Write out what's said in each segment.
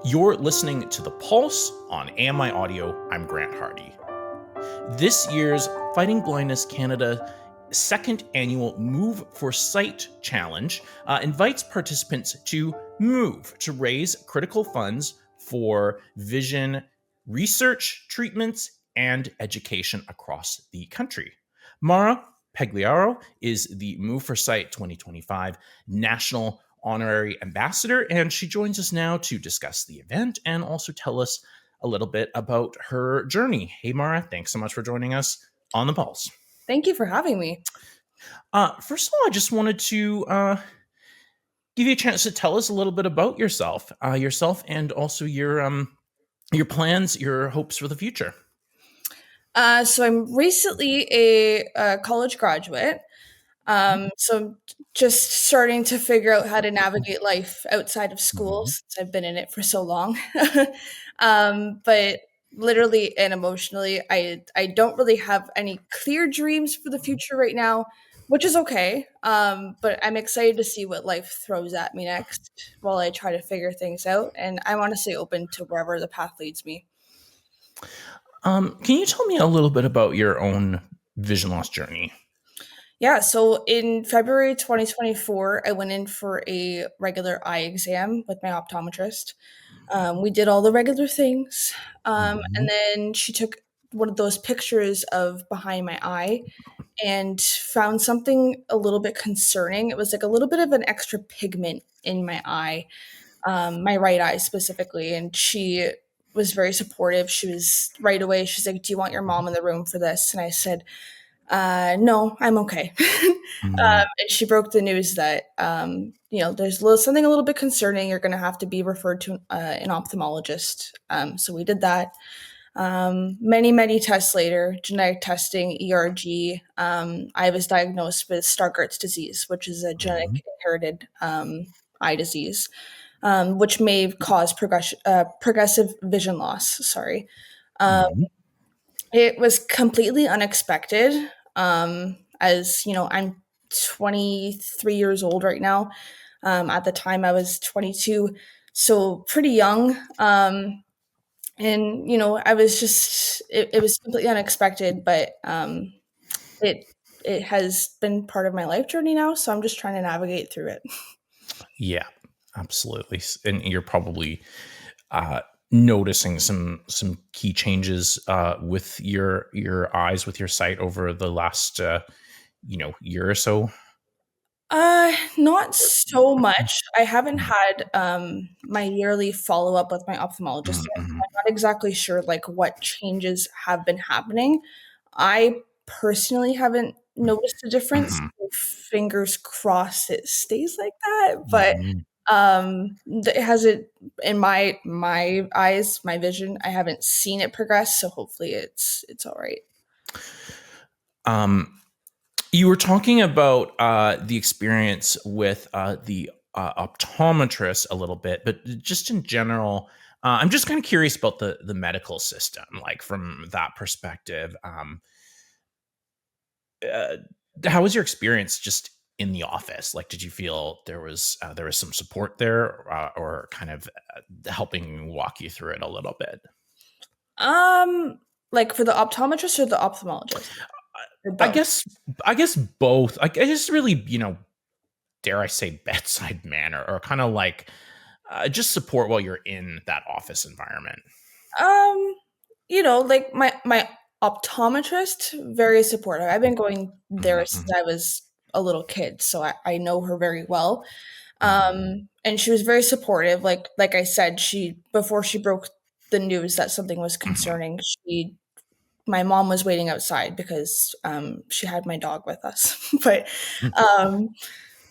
You're listening to The Pulse on AMI Audio. I'm Grant Hardy. This year's Fighting Blindness Canada second annual Move for Sight Challenge invites participants to move to raise critical funds for vision research, treatments, and education across the country. Mara Pagliaro is the Move for Sight 2025 National Honorary Ambassador, and she joins us now to discuss the event and also tell us a little bit about her journey. Hey, Mara, thanks so much for joining us on The Pulse. Thank you for having me. First of all, I just wanted to give you a chance to tell us a little bit about yourself and also your plans, your hopes for the future. So I'm recently a college graduate. So I'm just starting to figure out how to navigate life outside of school since I've been in it for so long. But literally and emotionally, I don't really have any clear dreams for the future right now, which is okay. But I'm excited to see what life throws at me next while I try to figure things out. And I'm honestly open to wherever the path leads me. Can you tell me a little bit about your own vision loss journey? Yeah, so in February 2024, I went in for a regular eye exam with my optometrist. We did all the regular things. And then she took one of those pictures of behind my eye and found something a little bit concerning. It was like a little bit of an extra pigment in my eye, my right eye specifically. And she was very supportive. She was right away, she's like, "Do you want your mom in the room for this?" And I said, no, I'm okay. And she broke the news that, there's something a little bit concerning. You're going to have to be referred to an ophthalmologist. So we did that. Many tests later, genetic testing, ERG, I was diagnosed with Stargardt's disease, which is a genetic inherited eye disease, which may cause progressive vision loss. Sorry. It was completely unexpected. As you know, I'm 23 years old right now. At the time, I was 22, so pretty young. And I was just it was completely unexpected, but it has been part of my life journey now. So I'm just trying to navigate through it. Yeah, absolutely. And you're probably noticing some key changes with your eyes, with your sight over the last year or so. Not so much. I haven't had my yearly follow up with my ophthalmologist yet. Mm-hmm. I'm not exactly sure like what changes have been happening. I personally haven't noticed a difference. Fingers crossed it stays like that, but it hasn't in my eyes, my vision. I haven't seen it progress, so hopefully it's all right. You were talking about the experience with the optometrist a little bit, but just in general, I'm just kind of curious about the medical system, like from that perspective. How was your experience just in the office? Like, did you feel there was some support there, or kind of helping walk you through it a little bit? Like for the optometrist or the ophthalmologist? Or I both? guess both. I guess really, dare I say, bedside manner, or kind of like just support while you're in that office environment. Like my optometrist, very supportive. I've been going there since I was a little kid, so I know her very well. And she was very supportive. Like I said, she before she broke the news that something was concerning, my mom was waiting outside because she had my dog with us. But um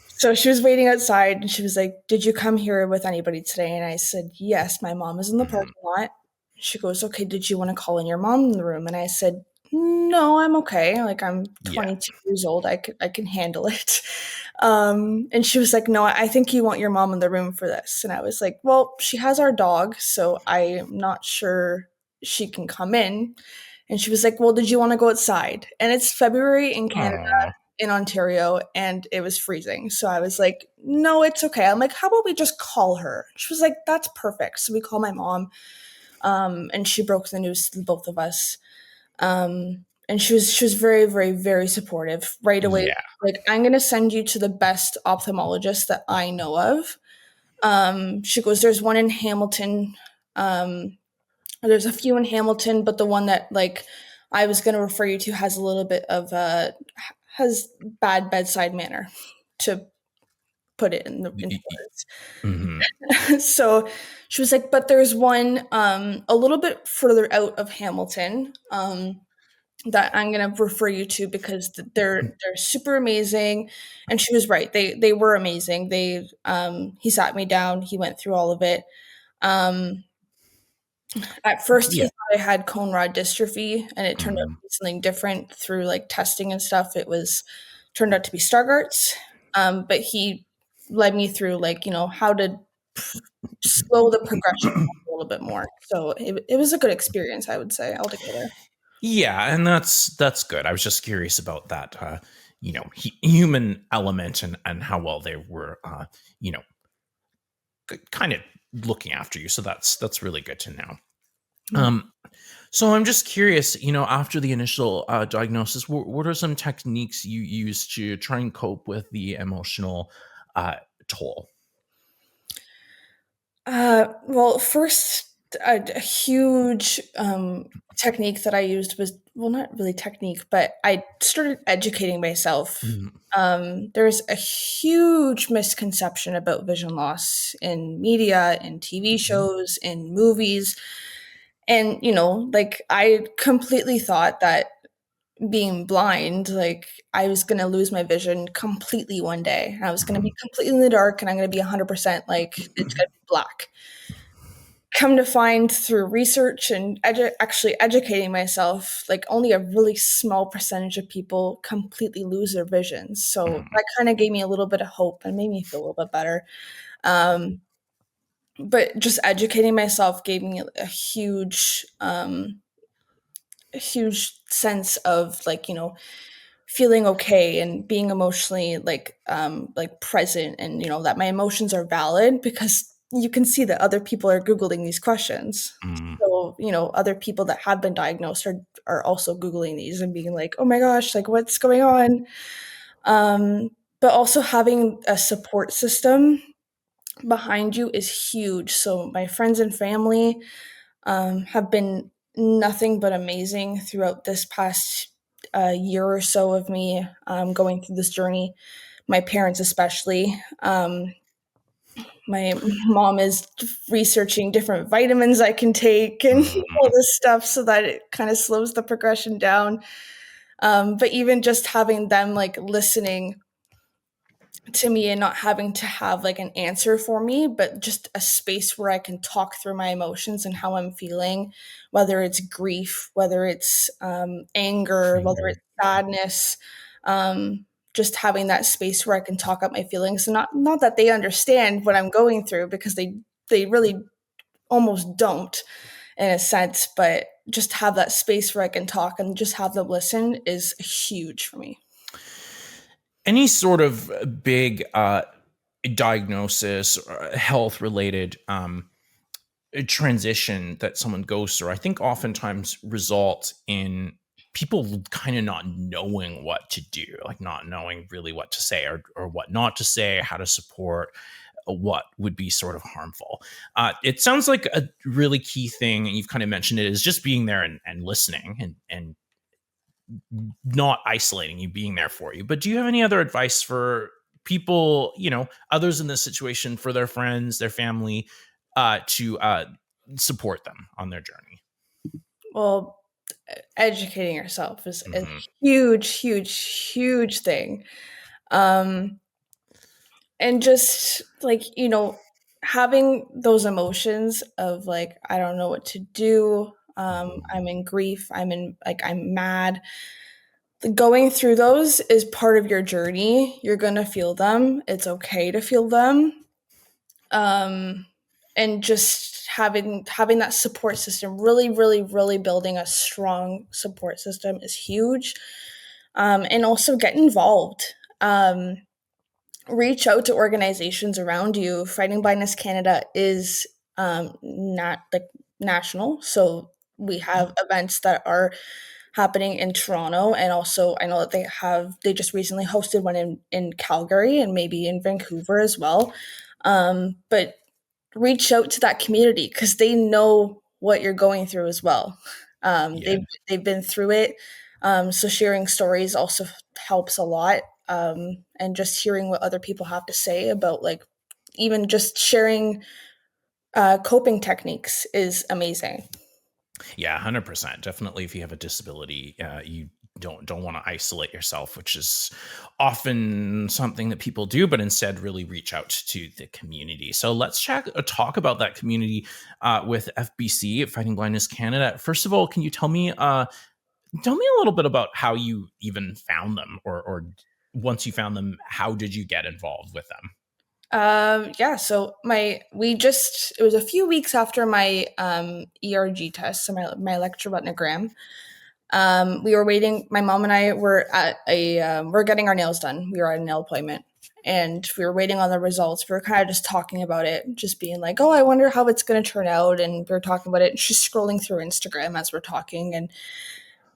so she was waiting outside and she was like, "Did you come here with anybody today?" And I said, "Yes, my mom is in the parking lot." She goes, "Okay, did you want to call in your mom in the room?" And I said, "No, I'm okay. Like I'm Yeah. 22 years old. I can handle it." And she was like, "No, I think you want your mom in the room for this." And I was like, "Well, she has our dog, so I'm not sure she can come in." And she was like, "Well, did you want to go outside?" And it's February in Canada. Aw. in Ontario and it was freezing. So I was like, no, it's okay. I'm like, how about we just call her? She was like, that's perfect. So we call my mom, and she broke the news to both of us. And she was very, very, very supportive right away. Yeah. Like, I'm gonna send you to the best ophthalmologist that I know of. She goes, there's one in Hamilton. Um, there's a few in Hamilton, but the one that like I was gonna refer you to has a little bit of has bad bedside manner, to put it into words. Mm-hmm. So she was like, but there's one a little bit further out of Hamilton. That I'm gonna refer you to because they're super amazing. And she was right. They were amazing. He sat me down, he went through all of it. Um at first he Yeah. thought I had cone rod dystrophy, and it turned out Mm. to be something different through like testing and stuff. It was turned out to be Stargardt's. But he led me through like, how to slow the progression a little bit more. So it was a good experience, I would say, altogether. Yeah, and that's good. I was just curious about that, human element and how well they were, you know, kind of looking after you. So that's really good to know. Mm. Um, so I'm just curious, after the initial diagnosis, what are some techniques you use to try and cope with the emotional uh, toll? Well, first, a huge technique that I used was, well, not really technique, but I started educating myself. Mm, There's a huge misconception about vision loss in media, in TV mhm, shows, in movies. And, like I completely thought that being blind, like I was going to lose my vision completely one day. And I was going to be mhm, completely in the dark and I'm going to be 100% like it's going to be black. Come to find through research and actually educating myself, like only a really small percentage of people completely lose their vision. So mhm, that kind of gave me a little bit of hope and made me feel a little bit better. Um, but just educating myself gave me a huge sense of like, feeling okay and being emotionally like present, and that my emotions are valid, because you can see that other people are googling these questions. mm, So other people that have been diagnosed are also googling these and being like, oh my gosh, like what's going on. But also having a support system behind you is huge. So my friends and family have been nothing but amazing throughout this past year or so of me going through this journey. My parents, especially. My mom is researching different vitamins I can take and all mhm, this stuff so that it kind of slows the progression down. But even just having them like listening to me and not having to have like an answer for me, but just a space where I can talk through my emotions and how I'm feeling, whether it's grief, whether it's anger, whether mhm, it's sadness. Just having that space where I can talk up my feelings, and not that they understand what I'm going through, because they really almost don't in a sense, but just have that space where I can talk and just have them listen is huge for me. Any sort of big diagnosis or health related transition that someone goes through, I think oftentimes results in people kind of not knowing what to do, like not knowing really what to say or what not to say, how to support, what would be sort of harmful. It sounds like a really key thing, and you've kind of mentioned it, is just being there and listening and not isolating you, being there for you. But do you have any other advice for people, others in this situation, for their friends, their family, to support them on their journey? Well, educating yourself is a Hmm. huge, huge, huge thing. Um, and just like, having those emotions of like, I don't know what to do. I'm in grief. I'm mad. Going through those is part of your journey. You're going to feel them. It's okay to feel them. Um, and just having that support system, really, really, really building a strong support system is huge. and also get involved. Um, Reach out to organizations around you. Fighting Blindness Canada is not like national, so we have events that are happening in Toronto, and also I know that they just recently hosted one in Calgary and maybe in Vancouver as well. But reach out to that community because they know what you're going through as well. Yeah. They've been through it. So sharing stories also helps a lot. And just hearing what other people have to say about like even just sharing coping techniques is amazing. Yeah, 100%. Definitely, if you have a disability, you don't want to isolate yourself, which is often something that people do, but instead really reach out to the community. So let's talk about that community with FBC, Fighting Blindness Canada. First of all, can you tell me a little bit about how you even found them, or once you found them, how did you get involved with them? Yeah, so it was a few weeks after my ERG test, so my electroretinogram. We were waiting. My mom and I were at we're getting our nails done. We were at a nail appointment, and we were waiting on the results. We were kind of just talking about it, just being like, "Oh, I wonder how it's going to turn out." And we were talking about it. And she's scrolling through Instagram as we're talking, and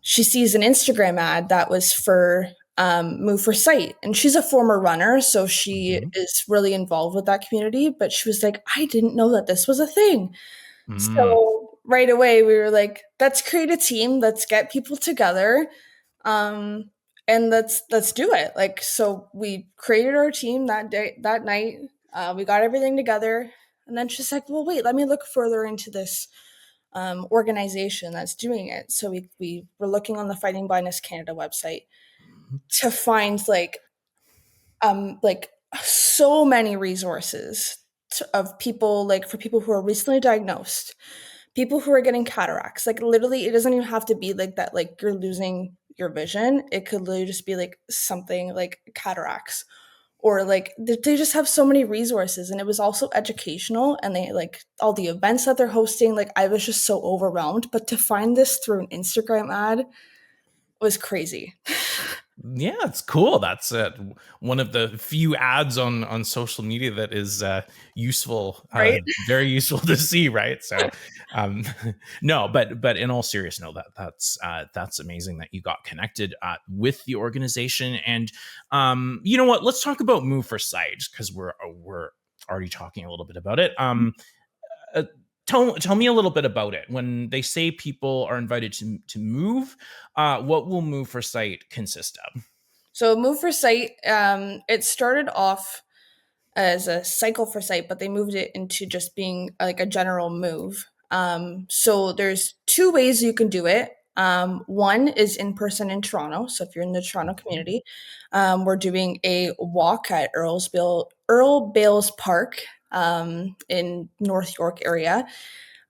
she sees an Instagram ad that was for Move for Sight. And she's a former runner, so she Mhm. is really involved with that community. But she was like, I didn't know that this was a thing. Mm. So right away, we were like, let's create a team, let's get people together. Um, and let's do it. Like, so we created our team that night. We got everything together, and then she's like, "Well, wait, let me look further into this organization that's doing it." So we were looking on the Fighting Blindness Canada website to find like so many resources of people like for people who are recently diagnosed, people who are getting cataracts. Like literally, it doesn't even have to be like that. Like you're losing your vision. It could literally just be like something like cataracts or like they just have so many resources, and it was also educational, and they like all the events that they're hosting. Like I was just so overwhelmed, but to find this through an Instagram ad was crazy. Yeah, it's cool. That's one of the few ads on social media that is useful, Right. very useful to see, right? So, um, no, but in all seriousness, no, that's amazing that you got connected with the organization. And you know what? Let's talk about Move for Sight because we're already talking a little bit about it. Uh, tell me a little bit about it. When they say people are invited to move, what will Move for Sight consist of? So Move for Sight, it started off as a cycle for sight, but they moved it into just being like a general move. So there's two ways you can do it. One is in person in Toronto. So if you're in the Toronto Mhm. community, we're doing a walk at Earl Bales Park in North York area.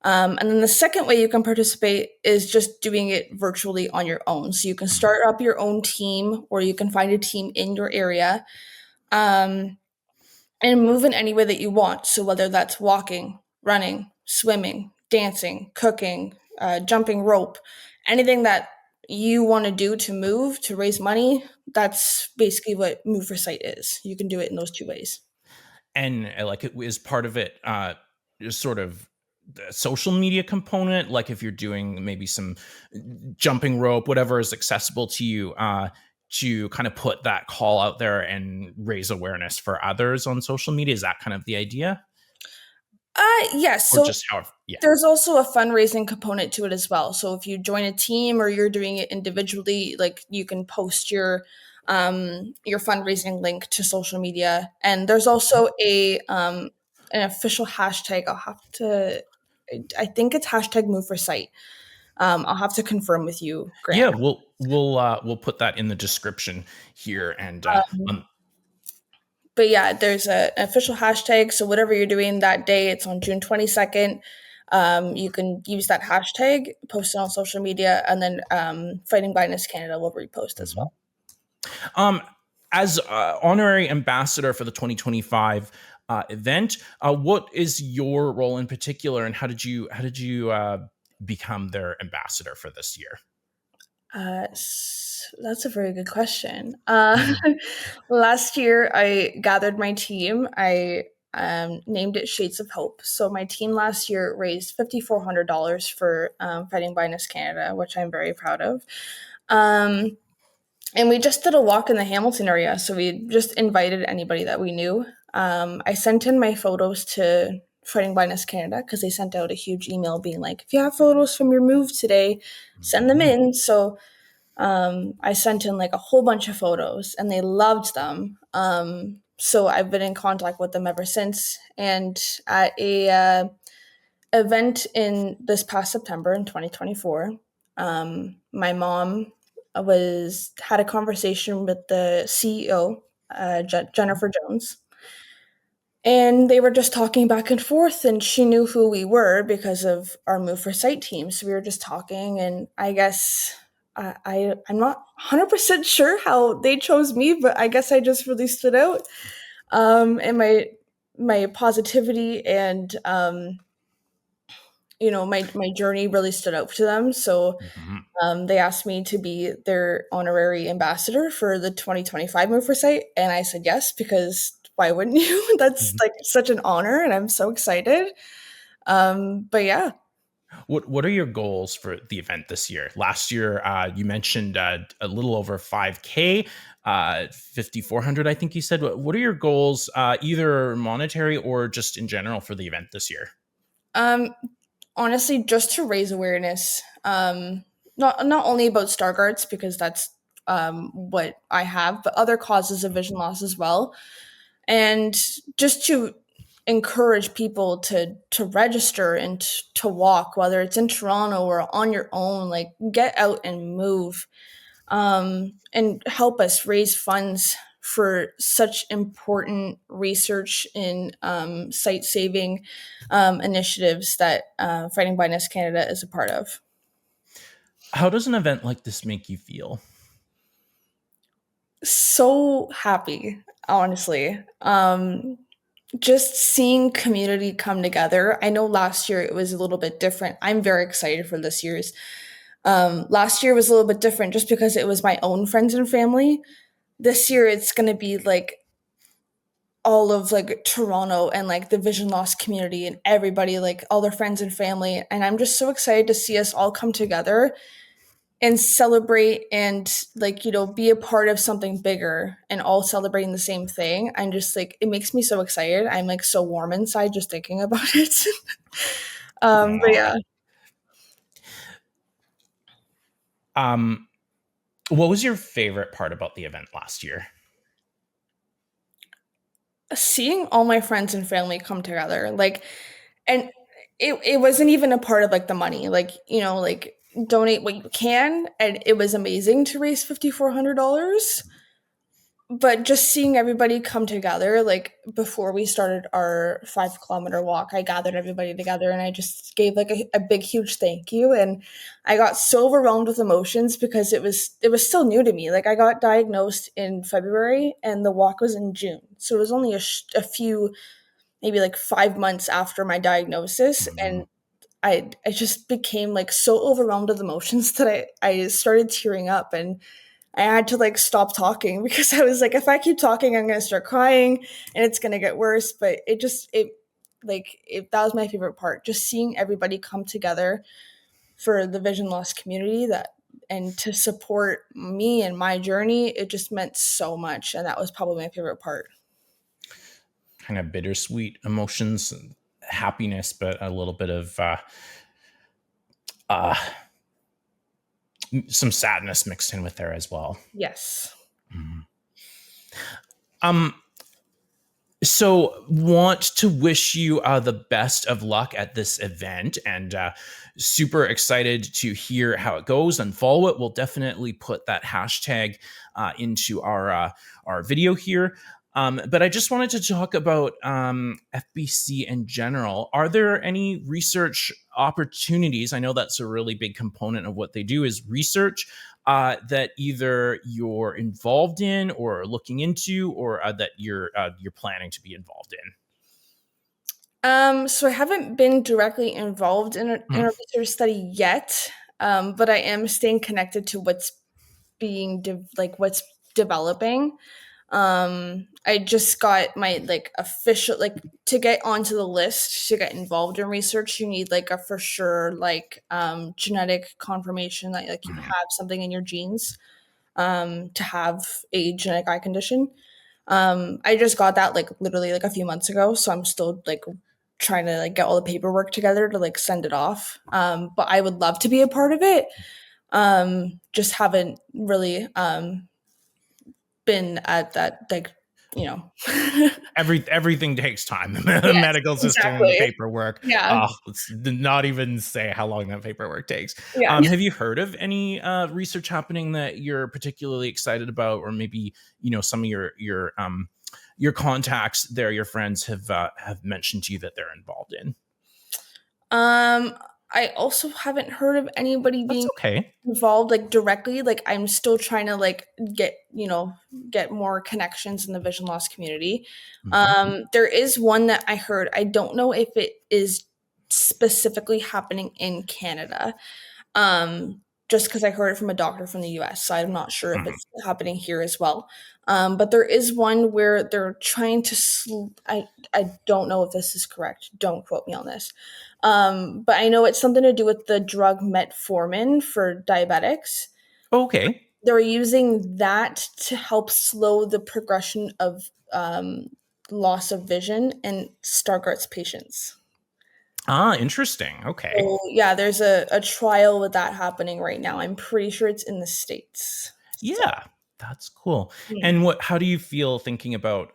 And then the second way you can participate is just doing it virtually on your own. So you can start up your own team, or you can find a team in your area. Um, and move in any way that you want. So whether that's walking, running, swimming, dancing, cooking, jumping rope, anything that you want to do to move to raise money, that's basically what Move for Sight is. You can do it in those two ways. And like it is part of it just sort of the social media component, like if you're doing maybe some jumping rope, whatever is accessible to you, to kind of put that call out there and raise awareness for others on social media. Is that kind of the idea? Yes. Or So just how? Yeah. there's also a fundraising component to it as well. So if you join a team or you're doing it individually, like you can post your fundraising link to social media. And there's also a an official hashtag. I think it's hashtag Move for Sight. I'll have to confirm with you, Grant. Yeah, we'll put that in the description here. And But yeah, there's an official hashtag. So whatever you're doing that day, it's on June 22nd. You can use that hashtag, post it on social media, and then Fighting Blindness Canada will repost as Mhm. well. um, as honorary ambassador for the 2025 event, what is your role in particular, and how did you become their ambassador for this year? That's a very good question. Mhm. Last year, I gathered my team. I named it Shades of Hope. So my team last year raised $5,400 for Fighting Blindness Canada, which I'm very proud of. Um, and we just did a walk in the Hamilton area. So we just invited anybody that we knew. I sent in my photos to Fighting Blindness Canada because they sent out a huge email being like, if you have photos from your move today, send them Mhm. in. So I sent in like a whole bunch of photos and they loved them. So I've been in contact with them ever since. And at a event in this past September in 2024, my mom was had a conversation with the CEO, Jennifer Jones, and they were just talking back and forth, and she knew who we were because of our Move for Sight team. So we were just talking, and I guess I'm not 100% sure how they chose me, but I guess I just really stood out. And my positivity and my journey really stood out to them. So Mhm. they asked me to be their honorary ambassador for the 2025 Move for Sight, and I said yes because why wouldn't you? That's Mhm. like such an honor, and I'm so excited. But yeah, What are your goals for the event this year? Last year, you mentioned a little over 5K, 5,400, I think you said. What are your goals, either monetary or just in general, for the event this year? um, honestly, just to raise awareness, not only about Stargardts because that's what I have, but other causes of vision loss as well, and just to encourage people to register and to walk, whether it's in Toronto or on your own. Like, get out and move, and help us raise funds for such important research in sight saving initiatives that Fighting Blindness Canada is a part of. How does an event like this make you feel? So happy, honestly. Just seeing community come together. I know last year it was a little bit different. I'm very excited for this year's. Last year was a little bit different just because it was my own friends and family. This year it's going to be like all of like Toronto and like the vision loss community and everybody, like all their friends and family. And I'm just so excited to see us all come together and celebrate and be a part of something bigger and all celebrating the same thing. I'm just like, it makes me so excited. I'm like so warm inside just thinking about it. But Aw. yeah, Um, what was your favorite part about the event last year? seeing all my friends and family come together, like, and it wasn't even a part of like the money, like, like donate what you can. And it was amazing to raise $5,400, but just seeing everybody come together, like before we started our 5 kilometer walk, I gathered everybody together and I just gave like a big huge thank you. And I got so overwhelmed with emotions because it was still new to me. Like, I got diagnosed in February and the walk was in June, so it was only a few, maybe like 5 months after my diagnosis. Mhm. And I just became like so overwhelmed with emotions that I started tearing up, and I had to like stop talking because I was like, if I keep talking, I'm gonna start crying and it's gonna get worse. But that was my favorite part, just seeing everybody come together for the vision loss community, that and to support me and my journey. It just meant so much, and that was probably my favorite part. Kind of bittersweet emotions, happiness, but a little bit of uh, some sadness mixed in with there as well. Yes. Mhm. Um, so want to wish you the best of luck at this event, and super excited to hear how it goes and follow it. We'll definitely put that hashtag into our video here. But I just wanted to talk about FBC in general. Are there any research opportunities? I know that's a really big component of what they do is research, that either you're involved in or looking into, or that you're planning to be involved in. So I haven't been directly involved in a Mhm. research study yet, but I am staying connected to what's being like what's developing. I just got my like official, like, to get onto the list to get involved in research, you need like a for sure like genetic confirmation that like you Mhm. have something in your genes to have a genetic eye condition. I just got that like literally like a few months ago, so I'm still like trying to like get all the paperwork together to like send it off. But I would love to be a part of it. Just haven't really been at that, like, you know. Everything takes time. The Yes, medical system and the exactly. paperwork. Yeah. Let's not even say how long that paperwork takes. Yeah. Have you heard of any research happening that you're particularly excited about, or maybe some of your contacts there, your friends have mentioned to you that they're involved in? Um, I also haven't heard of anybody That's being okay. involved like directly. Like I'm still trying to like get, get more connections in the vision loss community. Mhm. There is one that I heard. I don't know if it is specifically happening in Canada. Um, just because I heard it from a doctor from the US, so I'm not sure if Mhm. it's happening here as well. But there is one where they're trying to. I don't know if this is correct. Don't quote me on this. But I know it's something to do with the drug metformin for diabetics. Okay. They're using that to help slow the progression of loss of vision in Stargardt's patients. Interesting. Okay. So yeah, there's a trial with that happening right now. I'm pretty sure it's in the States. So Yeah, that's cool. hmm. And how do you feel thinking about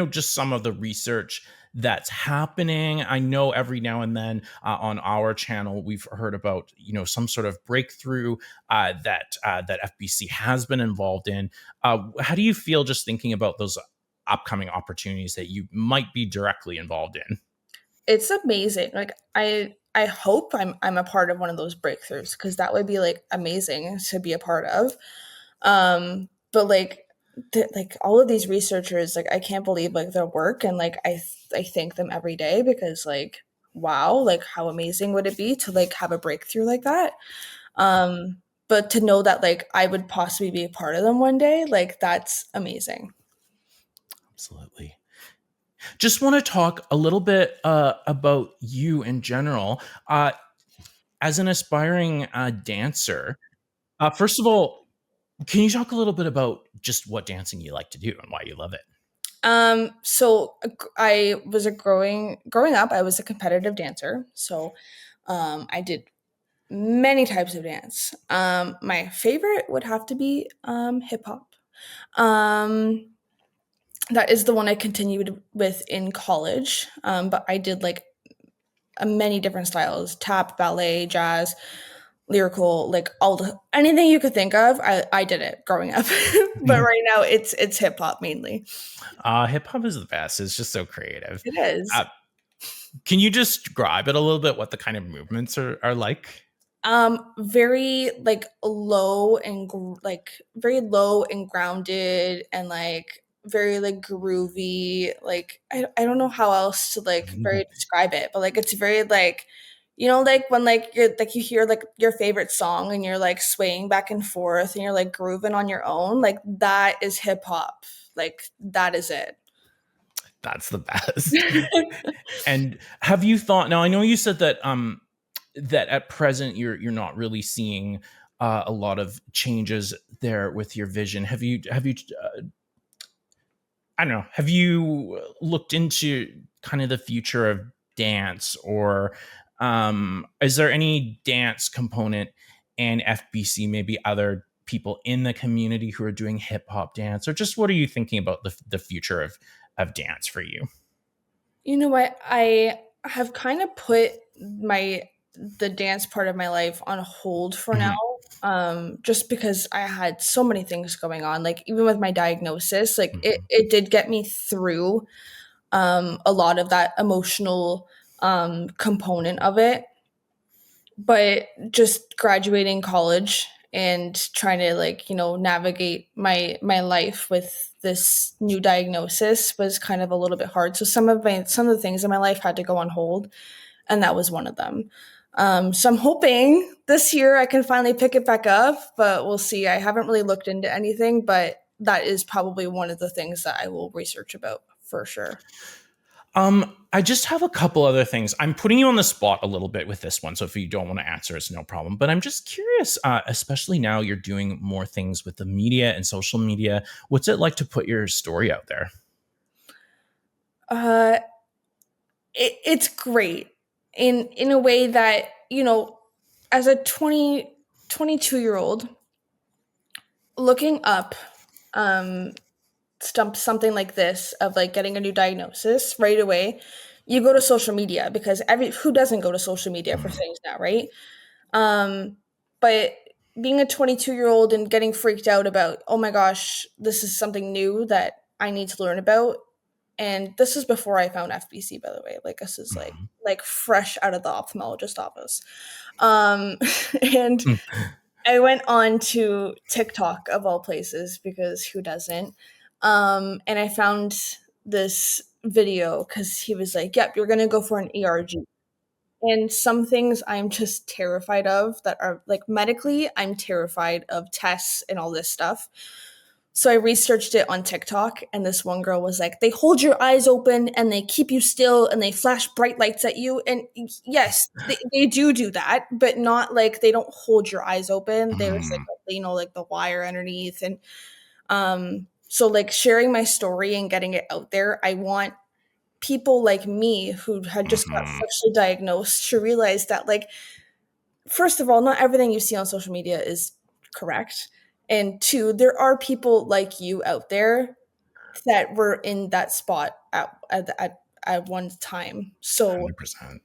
just some of the research that's happening? I know every now and then on our channel we've heard about some sort of breakthrough that FBC has been involved in. How do you feel just thinking about those upcoming opportunities that you might be directly involved in? It's amazing. Like I hope I'm a part of one of those breakthroughs because that would be like amazing to be a part of. But like like all of these researchers, like I can't believe like their work, and like I thank them every day because like wow, like how amazing would it be to like have a breakthrough like that? But to know that like I would possibly be a part of them one day, like that's amazing. Absolutely. Just want to talk a little bit about you in general. As an aspiring dancer, first of all, can you talk a little bit about just what dancing you like to do and why you love it? So I was a growing up, I was a competitive dancer. So I did many types of dance. My favorite would have to be hip hop. Um, that is the one I continued with in college. But I did like many different styles: tap, ballet, jazz, lyrical, like all the anything you could think of. I did it growing up, but right now it's hip hop mainly. Hip hop is the best. It's just so creative. It is. Uh, can you describe it a little bit? What the kind of movements are like? Very like low and like very low and grounded and like very like groovy. Like I don't know how else to like very describe it, but like it's very like like when like you're like you hear like your favorite song and you're like swaying back and forth and you're like grooving on your own, like that is hip hop. Like that is it. That's the best. And have you thought? Now I know you said that that at present you're not really seeing a lot of changes there with your vision. Have you I don't know. Have you looked into kind of the future of dance, or is there any dance component in FBC? Maybe other people in the community who are doing hip hop dance, or just what are you thinking about the future of dance for you? You know what? I have kind of put my the dance part of my life on hold for now. Mhm. Just because I had so many things going on. Like even with my diagnosis, like Mhm. it did get me through a lot of that emotional component of it. But just graduating college and trying to like, navigate my life with this new diagnosis was kind of a little bit hard. So some of the things in my life had to go on hold, and that was one of them. So I'm hoping this year I can finally pick it back up, but we'll see. I haven't really looked into anything, but that is probably one of the things that I will research about for sure. I just have a couple other things. I'm putting you on the spot a little bit with this one, so if you don't want to answer, it's no problem. But I'm just curious, especially now you're doing more things with the media and social media. What's it like to put your story out there? Uh, it's great in a way that, as a 22 year old looking up um something like this of like getting a new diagnosis right away, you go to social media because every who doesn't go to social media for Mhm. things now, right? But being a 22-year-old and getting freaked out about, oh my gosh, this is something new that I need to learn about. And this is before I found FBC, by the way. Like this is Mhm. like fresh out of the ophthalmologist office. Um, and Mm. I went on to TikTok of all places because who doesn't? And I found this video because he was like, "Yep, you're gonna go for an ERG." And some things I'm just terrified of that are like medically, I'm terrified of tests and all this stuff. So I researched it on TikTok, and this one girl was like, they hold your eyes open and they keep you still and they flash bright lights at you. And yes, they do that, but not like they don't hold your eyes open. There's like, Mhm. like the wire underneath. And so, like, sharing my story and getting it out there, I want people like me who had just got Mhm. freshly diagnosed to realize that, like, first of all, not everything you see on social media is correct. And two, there are people like you out there that were in that spot at one time. So 100%.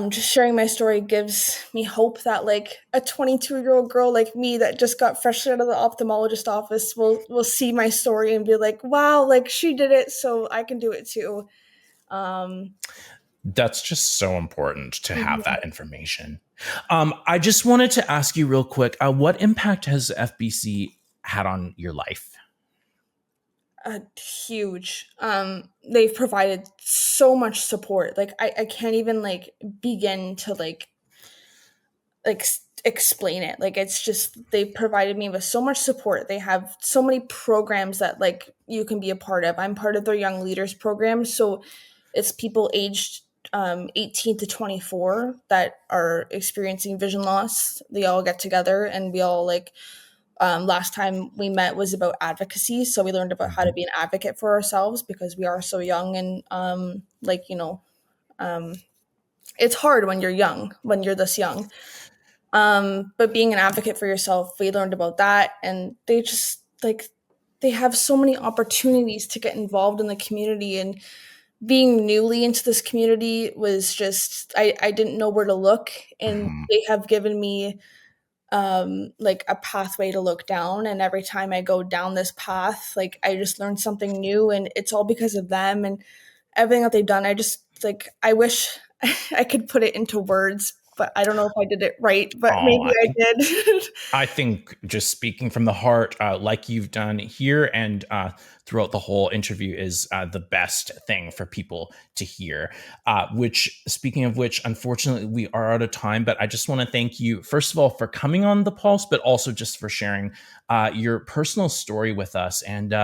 just sharing my story gives me hope that like a 22-year-old girl like me that just got fresh out of the ophthalmologist office will see my story and be like, wow, like she did it, so I can do it too. Um, That's just so important to have mhm. that information. I just wanted to ask you real quick, what impact has FBC had on your life? Huge. They've provided so much support. Like I can't even like begin to explain it. Like it's just they provided me with so much support. They have so many programs that like you can be a part of. I'm part of their young leaders program, so it's people aged 18 to 24 that are experiencing vision loss. They all get together and we all like last time we met was about advocacy, so we learned about how to Mhm. be an advocate for ourselves because we are so young and um, it's hard when you're young, when you're this young. But being an advocate for yourself, we learned about that, and they just like they have so many opportunities to get involved in the community. And being newly into this community was just I didn't know where to look, and Mhm. they have given me like a pathway to look down, and every time I go down this path, like I just learn something new, and it's all because of them and everything that they've done. I just like I wish I could put it into words, but I don't know if I did it right, but maybe Oh, I did. I think just speaking from the heart, like you've done here and throughout the whole interview, is the best thing for people to hear. Which, speaking of which, unfortunately, we are out of time. But I just want to thank you, first of all, for coming on the Pulse, but also just for sharing your personal story with us. And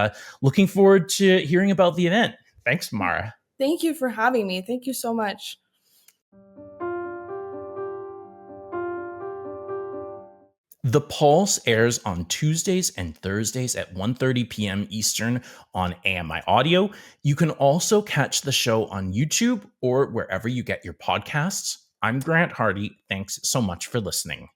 looking forward to hearing about the event. Thanks, Mara. Thank you for having me. Thank you so much. The Pulse airs on Tuesdays and Thursdays at 1:30 p.m. Eastern on AMI Audio. You can also catch the show on YouTube or wherever you get your podcasts. I'm Grant Hardy. Thanks so much for listening.